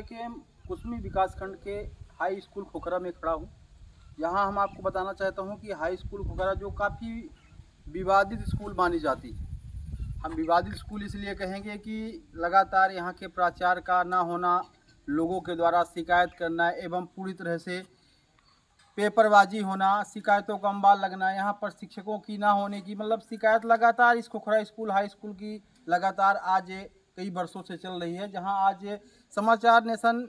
के कुसमी विकासखंड के हाई स्कूल खोखरा में खड़ा हूँ। यहाँ हम आपको बताना चाहता हूँ कि हाई स्कूल खोखरा जो काफ़ी विवादित स्कूल मानी जाती है। हम विवादित स्कूल इसलिए कहेंगे कि लगातार यहाँ के प्राचार्य का ना होना, लोगों के द्वारा शिकायत करना एवं पूरी तरह से पेपरबाजी होना, शिकायतों का अंबार लगना, यहाँ पर शिक्षकों की ना होने की मतलब शिकायत लगातार इस खोखरा स्कूल हाई स्कूल की लगातार आज कई वर्षों से चल रही है। जहाँ आज समाचार नेशन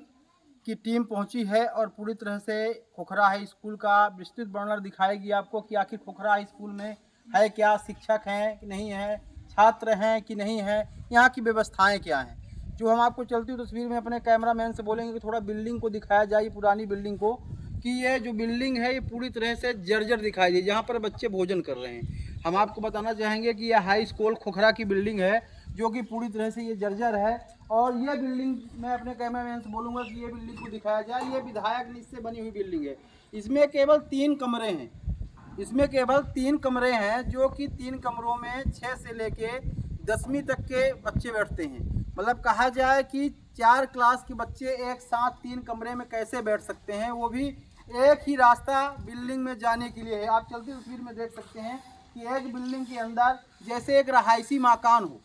की टीम पहुंची है और पूरी तरह से खोखरा हाई स्कूल का विस्तृत वर्णन दिखाएगी आपको कि आखिर खोखरा हाई स्कूल में है क्या, शिक्षक हैं कि नहीं है, छात्र हैं कि नहीं है, यहाँ की व्यवस्थाएं क्या हैं। जो हम आपको चलती हुई तस्वीर में अपने कैमरामैन से बोलेंगे कि थोड़ा बिल्डिंग को दिखाया जाए, पुरानी बिल्डिंग को, कि ये जो बिल्डिंग है ये पूरी तरह से जर्जर दिखाई दी, जहाँ पर बच्चे भोजन कर रहे हैं। हम आपको बताना चाहेंगे कि यह हाई स्कूल खोखरा की बिल्डिंग है जो कि पूरी तरह से ये जर्जर है। और ये बिल्डिंग मैं अपने कैमरामैन से बोलूँगा कि ये बिल्डिंग को दिखाया जाए। ये विधायक निधि से बनी हुई बिल्डिंग है। इसमें केवल 3 कमरे हैं, इसमें केवल 3 कमरे हैं, जो कि 3 कमरों में 6 से लेके 10वीं तक के बच्चे बैठते हैं। मतलब कहा जाए कि 4 क्लास के बच्चे एक साथ 3 कमरे में कैसे बैठ सकते हैं, वो भी एक ही रास्ता बिल्डिंग में जाने के लिए है। आप चलती तस्वीर में देख सकते हैं कि एक बिल्डिंग के अंदर जैसे एक रहायशी मकान हो,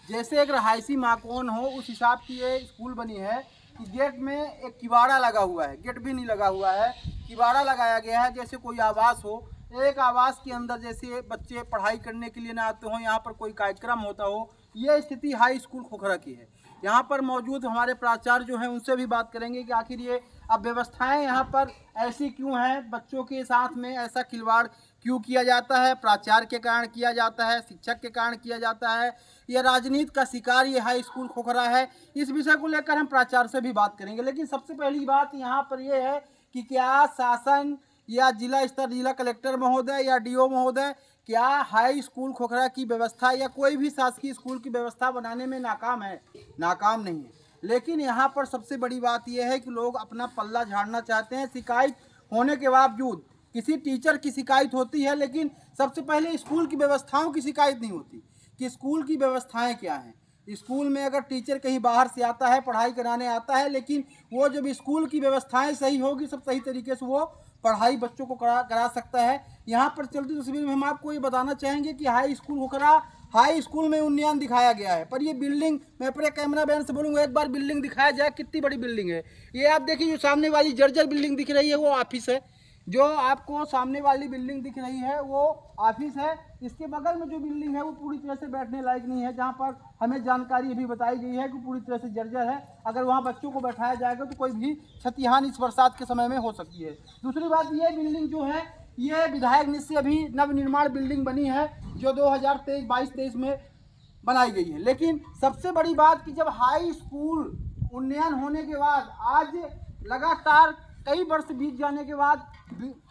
जैसे एक रहायशी मकान हो, उस हिसाब की ये स्कूल बनी है कि गेट में एक किवाड़ा लगा हुआ है, गेट भी नहीं लगा हुआ है, किवाड़ा लगाया गया है जैसे कोई आवास हो। एक आवास के अंदर जैसे बच्चे पढ़ाई करने के लिए ना आते हो, यहाँ पर कोई कार्यक्रम होता हो, ये स्थिति हाई स्कूल खोखरा की है। यहाँ पर मौजूद हमारे प्राचार्य जो हैं उनसे भी बात करेंगे कि आखिर ये अब व्यवस्थाएं यहाँ पर ऐसी क्यों हैं, बच्चों के साथ में ऐसा खिलवाड़ क्यों किया जाता है, प्राचार्य के कारण किया जाता है, शिक्षक के कारण किया जाता है, यह राजनीति का शिकार ये हाई स्कूल खोखरा है। इस विषय को लेकर हम प्राचार्य से भी बात करेंगे। लेकिन सबसे पहली बात यहाँ पर यह है कि क्या शासन या जिला स्तर, जिला कलेक्टर महोदय या डीओ महोदय, क्या हाई स्कूल खोखरा की व्यवस्था या कोई भी शासकीय स्कूल की व्यवस्था बनाने में नाकाम है? नाकाम नहीं है। लेकिन यहाँ पर सबसे बड़ी बात यह है कि लोग अपना पल्ला झाड़ना चाहते हैं। शिकायत होने के बावजूद, किसी टीचर की शिकायत होती है लेकिन सबसे पहले स्कूल की व्यवस्थाओं की शिकायत नहीं होती कि स्कूल की व्यवस्थाएं क्या हैं। स्कूल में अगर टीचर कहीं बाहर से आता है, पढ़ाई कराने आता है, लेकिन वो जब स्कूल की व्यवस्थाएं सही होगी, सब सही तरीके से वो पढ़ाई बच्चों को करा सकता है। यहाँ पर चलती तस्वीर में हम आपको ये बताना चाहेंगे कि high school Khokhra, high school में उन्नयन दिखाया गया है। पर ये बिल्डिंग, मैं अपने कैमरा मैन से बोलूँगा एक बार बिल्डिंग दिखाया जाए, कितनी बड़ी बिल्डिंग है ये। आप देखिए जो सामने वाली जर्जर बिल्डिंग दिख रही है वो ऑफिस है। जो आपको सामने वाली बिल्डिंग दिख रही है वो ऑफिस है। इसके बगल में जो बिल्डिंग है वो पूरी तरह से बैठने लायक नहीं है, जहाँ पर हमें जानकारी भी बताई गई है कि पूरी तरह से जर्जर है। अगर वहाँ बच्चों को बैठाया जाएगा तो कोई भी क्षतिहानि इस बरसात के समय में हो सकती है। दूसरी बात, ये बिल्डिंग जो है ये विधायक निधि से अभी नवनिर्माण बिल्डिंग बनी है जो 2023-22-23 में बनाई गई है। लेकिन सबसे बड़ी बात कि जब हाई स्कूल उन्नयन होने के बाद आज लगातार कई वर्ष बीत जाने के बाद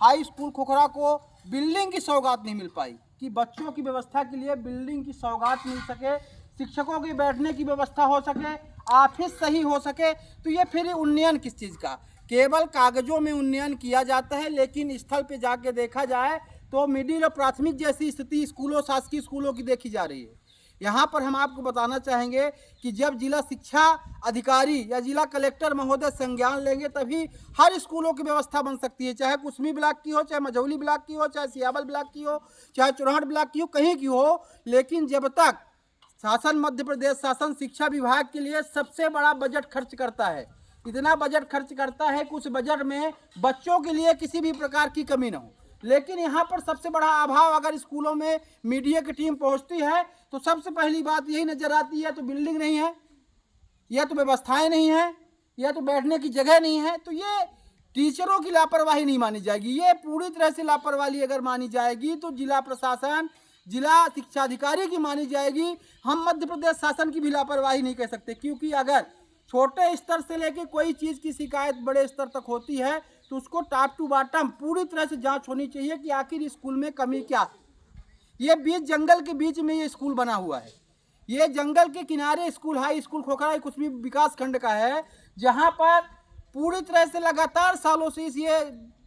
हाई स्कूल खोखरा को बिल्डिंग की सौगात नहीं मिल पाई कि बच्चों की व्यवस्था के लिए बिल्डिंग की सौगात मिल सके, शिक्षकों की बैठने की व्यवस्था हो सके, ऑफिस सही हो सके, तो ये फिर उन्नयन किस चीज़ का? केवल कागजों में उन्नयन किया जाता है, लेकिन स्थल पे जाके देखा जाए तो मिडिल और प्राथमिक जैसी स्थिति स्कूलों, शासकीय स्कूलों की देखी जा रही है। यहाँ पर हम आपको बताना चाहेंगे कि जब जिला शिक्षा अधिकारी या जिला कलेक्टर महोदय संज्ञान लेंगे तभी हर स्कूलों की व्यवस्था बन सकती है, चाहे कुसमी ब्लॉक की हो, चाहे मझौली ब्लॉक की हो, चाहे सियावल ब्लॉक की हो, चाहे चुराहट ब्लॉक की हो, कहीं की हो। लेकिन जब तक शासन, मध्य प्रदेश शासन शिक्षा विभाग के लिए सबसे बड़ा बजट खर्च करता है, इतना बजट खर्च करता है कि उस बजट में बच्चों के लिए किसी भी प्रकार की कमी न हो। लेकिन यहाँ पर सबसे बड़ा अभाव, अगर स्कूलों में मीडिया की टीम पहुँचती है तो सबसे पहली बात यही नजर आती है, तो बिल्डिंग नहीं है, या तो व्यवस्थाएं नहीं है, या तो बैठने की जगह नहीं है। तो ये टीचरों की लापरवाही नहीं मानी जाएगी, ये पूरी तरह से लापरवाही अगर मानी जाएगी तो जिला प्रशासन, जिला शिक्षा अधिकारी की मानी जाएगी। हम मध्य प्रदेश शासन की भी लापरवाही नहीं कह सकते, क्योंकि अगर छोटे स्तर से लेकर कोई चीज़ की शिकायत बड़े स्तर तक होती है तो उसको टॉप टू बॉटम पूरी तरह से जांच होनी चाहिए कि आखिर स्कूल में कमी क्या। ये बीच जंगल के बीच में ये स्कूल बना हुआ है, ये जंगल के किनारे स्कूल हाई स्कूल खोखरा कुसमी विकास खंड का है, जहाँ पर पूरी तरह से लगातार सालों से ये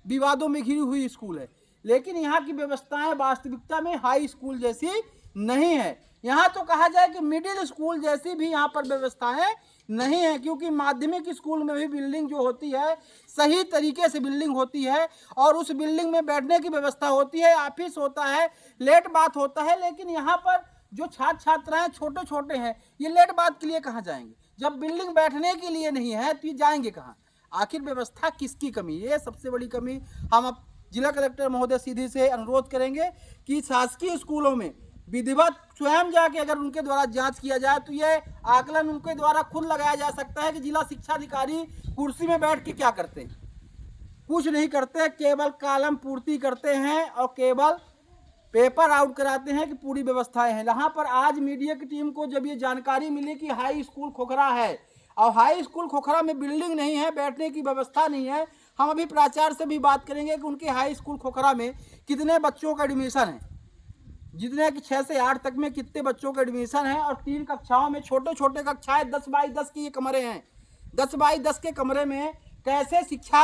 विवादों में घिरी हुई स्कूल है। लेकिन यहाँ की व्यवस्थाएं वास्तविकता में हाई स्कूल जैसी नहीं है। यहाँ तो कहा जाए कि मिडिल स्कूल जैसी भी यहाँ पर व्यवस्थाएं नहीं है, क्योंकि माध्यमिक स्कूल में भी बिल्डिंग जो होती है सही तरीके से बिल्डिंग होती है और उस बिल्डिंग में बैठने की व्यवस्था होती है, ऑफिस होता है, लेट बात होता है। लेकिन यहाँ पर जो छात्र छात्राएं छोटे छोटे हैं, ये लेट बात के लिए कहाँ जाएंगे? जब बिल्डिंग बैठने के लिए नहीं है तो ये जाएंगे कहाँ? आखिर व्यवस्था किसकी कमी? ये सबसे बड़ी कमी हम अब जिला कलेक्टर महोदय सीधी से अनुरोध करेंगे कि शासकीय स्कूलों में विधिवत स्वयं जाके अगर उनके द्वारा जांच किया जाए तो ये आकलन उनके द्वारा खुद लगाया जा सकता है कि जिला शिक्षा अधिकारी कुर्सी में बैठ के क्या करते हैं। कुछ नहीं करते, केवल कॉलम पूर्ति करते हैं और केवल पेपर आउट कराते हैं कि पूरी व्यवस्थाएं हैं। यहाँ पर आज मीडिया की टीम को जब ये जानकारी मिली कि हाई स्कूल खोखरा है और हाई स्कूल खोखरा में बिल्डिंग नहीं है, बैठने की व्यवस्था नहीं है, हम अभी प्राचार्य से भी बात करेंगे कि उनके हाई स्कूल खोखरा में कितने बच्चों का एडमिशन है, जितने कि 6 से 8 तक में कितने बच्चों का एडमिशन है और 3 कक्षाओं में छोटे छोटे कक्षाएं 10 बाई 10 की ये कमरे हैं। 10 बाई 10 के कमरे में कैसे शिक्षा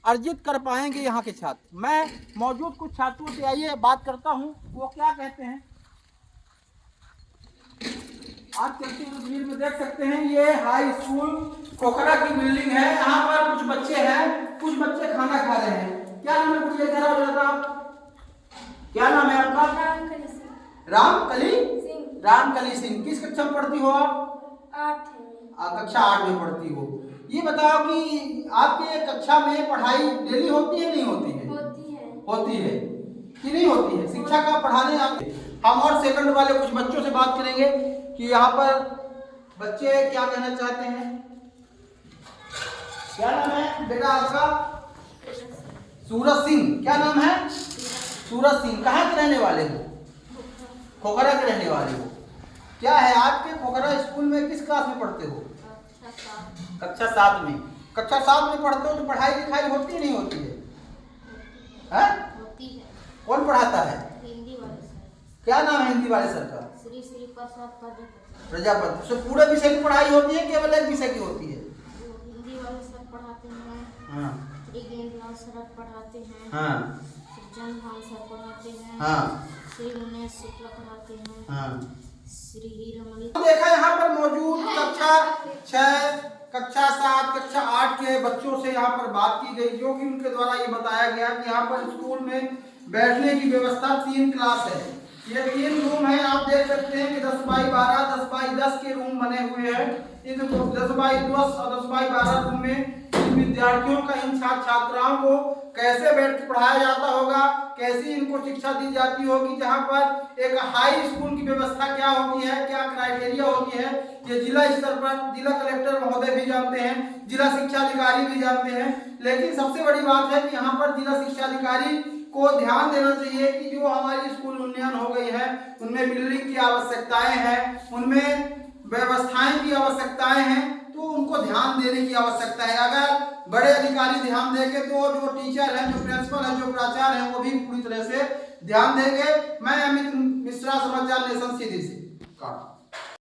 अर्जित कर पाएंगे यहाँ के छात्र? मैं मौजूद कुछ छात्रों से आइए बात करता हूँ, वो क्या कहते हैं। आप चलती तस्वीर में देख सकते हैं ये हाई स्कूल खोखरा की बिल्डिंग है। यहाँ पर कुछ बच्चे हैं, कुछ बच्चे खाना खा रहे हैं। क्या नाम है? कुछ इधर आओ जरा। क्या नाम है आपका? रामकली सिंह। किस कक्षा में पढ़ती हो आप? 8 कक्षा 8 में पढ़ती हो। ये बताओ कि आपके कक्षा में पढ़ाई डेली होती है नहीं होती है? होती है कि नहीं होती है? शिक्षा का पढ़ाने आपके हम और सेकंड वाले कुछ बच्चों से बात करेंगे कि यहाँ पर बच्चे क्या कहना चाहते हैं। क्या नाम है बेटा आपका? सूरज सिंह। क्या नाम है? सूरज सिंह। कहाँ के रहने वाले हो? खोखरा के रहने वाले हो। क्या है आपके खोखरा स्कूल में किस क्लास में पढ़ते हो? कक्षा 7 में। कक्षा 7 में पढ़ते हो तो पढ़ाई लिखाई होती है नहीं होती है? होती है। कौन पढ़ाता है? हिंदी वाले सर। क्या नाम है हिंदी वाले सर का? श्री प्रजापति। तो पूरे विषय की पढ़ाई होती है, केवल एक विषय की होती है? हिंदी वाले सर पढ़ाते हैं। हाँ। श्री गेंदलाल सर पढ़ाते हैं। हाँ। जनभान सर पढ़ाते हैं। हाँ। श्री उमेश शुक्ला पढ़ाते हैं। हाँ। श्री हीरामणि। देखा यहाँ पर मौजूद कक्षा 6, कक्षा 7, कक्षा 8 के बच्चों से यहाँ पर बात की गई, जो कि उनके द्वारा ये बताया गया कि यहाँ पर स्कूल में बैठने की व्यवस्था 3 क्लास है। ये 3 रूम है। आप देख सकते हैं कि 10 बाई 12, 10 बाई 10 के रूम बने हुए हैं। इन 10 बाई 10 और 10 बाई 12 रूम में इन विद्यार्थियों का, इन छात्र छात्राओं को कैसे बैठ के पढ़ाया जाता होगा, कैसी इनको शिक्षा दी जाती होगी, जहाँ पर एक हाई स्कूल की व्यवस्था क्या होती है, क्या क्राइटेरिया होती है, ये जिला स्तर पर जिला कलेक्टर महोदय भी जानते हैं, जिला शिक्षा अधिकारी भी जानते हैं। लेकिन सबसे बड़ी बात है कि यहाँ पर जिला शिक्षा अधिकारी को ध्यान देना चाहिए कि जो हमारी स्कूल उन्नयन हो गई है उनमें बिल्डिंग की आवश्यकताएं हैं, उनमें व्यवस्थाएं की आवश्यकताएं हैं, तो उनको ध्यान देने की आवश्यकता है। अगर बड़े अधिकारी ध्यान देंगे तो जो टीचर हैं, जो प्रिंसिपल हैं, जो प्राचार्य हैं, वो भी पूरी तरह से ध्यान देंगे। मैं अमित मिश्रा, समाचार नेशन सीधी से।